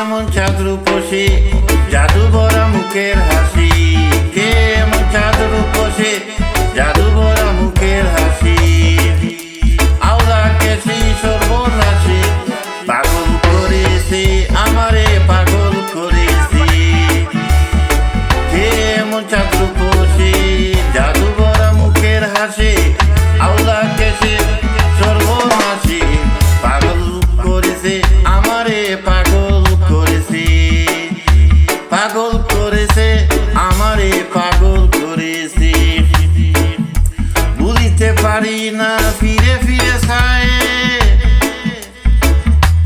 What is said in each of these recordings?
এমন চাঁদ রূপসী জাদু ভরা মুখের হাসি, কে এমন চাঁদ রূপসী জাদু ভরা মুখের হাসি। আওলা কেছি সর্বনাশী, পাগল করেছি আমারে পাগল করেছি। কে এমন চাঁদ রূপসী জাদু ভরা মুখের হাসি, আওলা কেছি সর্বনাশী, পাগল করেছে আমারে পাগল করেছে, পাগল করেছে আমারে পাগল করেছে। ভুলিতে পারি না ফিরে ফিরে চায়,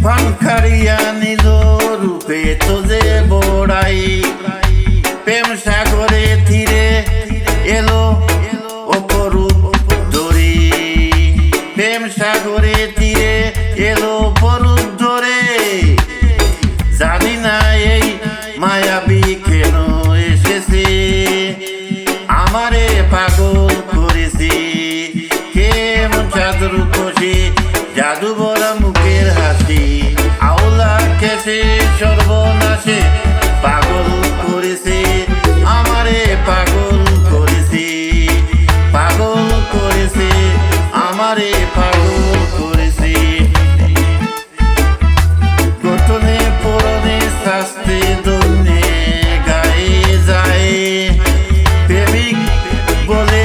পানখারিয়া নিল রূপে তোজে বড়াই। প্রেম সাগরে তীরে এলো অপরূপ ধরে, প্রেম সাগরে তীরে এলো অপরূপ ধরে। জানি না এই মায়াবী কেন এসেছে, আমারে পাগল করেছে। কে এমন চাঁদ রূপসী জাদু ভরা মুখের হাসি, আওলা কেছে সর্বনাশে, পাগল করেছে আমারে পাগল করেছে, পাগল করেছে আমারে পাগল করেছে। গঠনে পরনে শাস্তে দন্যে গায়ে যায়, প্রেমিক বলে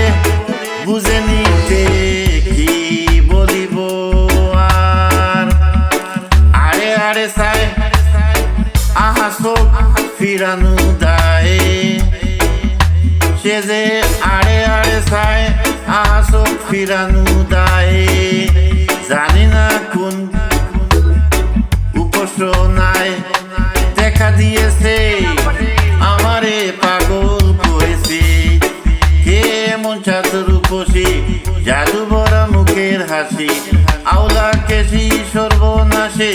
বুঝে নিতে কি বলিব আর। আরে আরে চায় আহা চোখ ফিরানো দায়, সে যে আরে আরে চায় আহা চোখ ফিরানো দায়। জানি না কোন উপাসনায় দেখা দিয়েছে আমারে পাগল করেছে। কে এমন চাঁদ রূপসী জাদু ভরা মুখের হাসি, আওলা কেছি সর্বনাশে,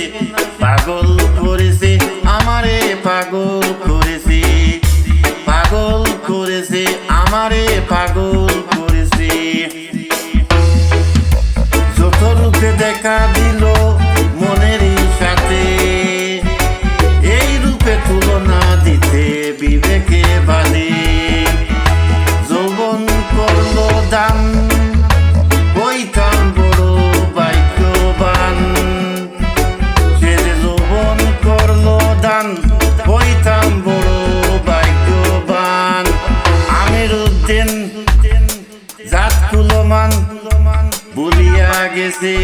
পাগল করেছে আমারে পাগল করেছে, পাগল করেছে আমারে পাগল করেছে। যত রূপে দেখা দিল মনেরই সাথে, এই রূপে তুলনা দিতে বিবেকে বাদে। যৌবন করলো দান হইতাম বড় ভাগ্যবান, সে যে যৌবন করলো দান হইতাম বড় ভাগ্যবান। আমির উদ্দিন জাত কুলমান ভুলিয়া গেছে,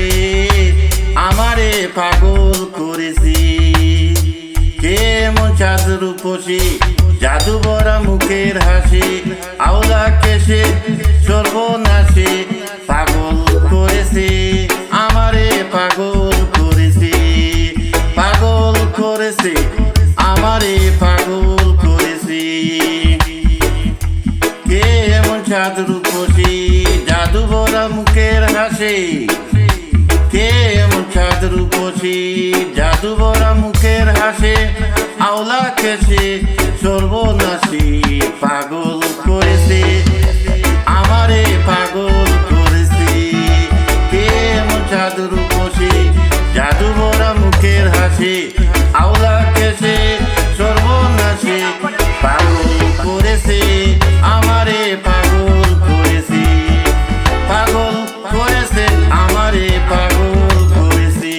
আমারে পাগল করেছি। কে এমন চাঁদ রূপসী জাদু ভরা মুখের হাসি, আওলা কেছে সর্বনাশে, পাগল করেছে আমারে পাগল করেছে, পাগল করেছে আমারে পাগল করেছে। কে এমন চাঁদ রূপসী জাদু ভরা মুখের হাসি, কে এমন চাঁদ রূপসী জাদু ভরা মুখের হাসি, আওলা কেছে সর্বনাশী, পাগল করেছে আমারে পাগল করেছে। কে এমন চাঁদ রূপসী জাদু ভরা মুখের হাসি, আওলা কেছে সর্বনাশী, পাগল করেছে আমারে পাগল করেছে, পাগল করেছে আমারে পাগল করেছে।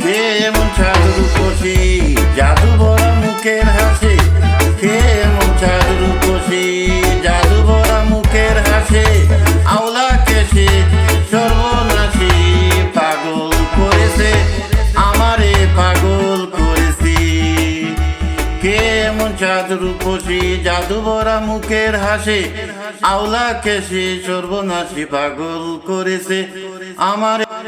কে এমন চাঁদ রূপসী জাদু ভরা মুখের হাসি, কে এমন চাঁদ রূপসী জাদু ভরা মুখের হাসি, আওলা কেছে সর্বনাশী, পাগল করেছে আমারে পাগল করেছে। কে এমন চাঁদ রূপসী জাদু ভরা মুখের হাসি, আওলা কেছে সর্বনাশী, পাগল করেছে আমারে।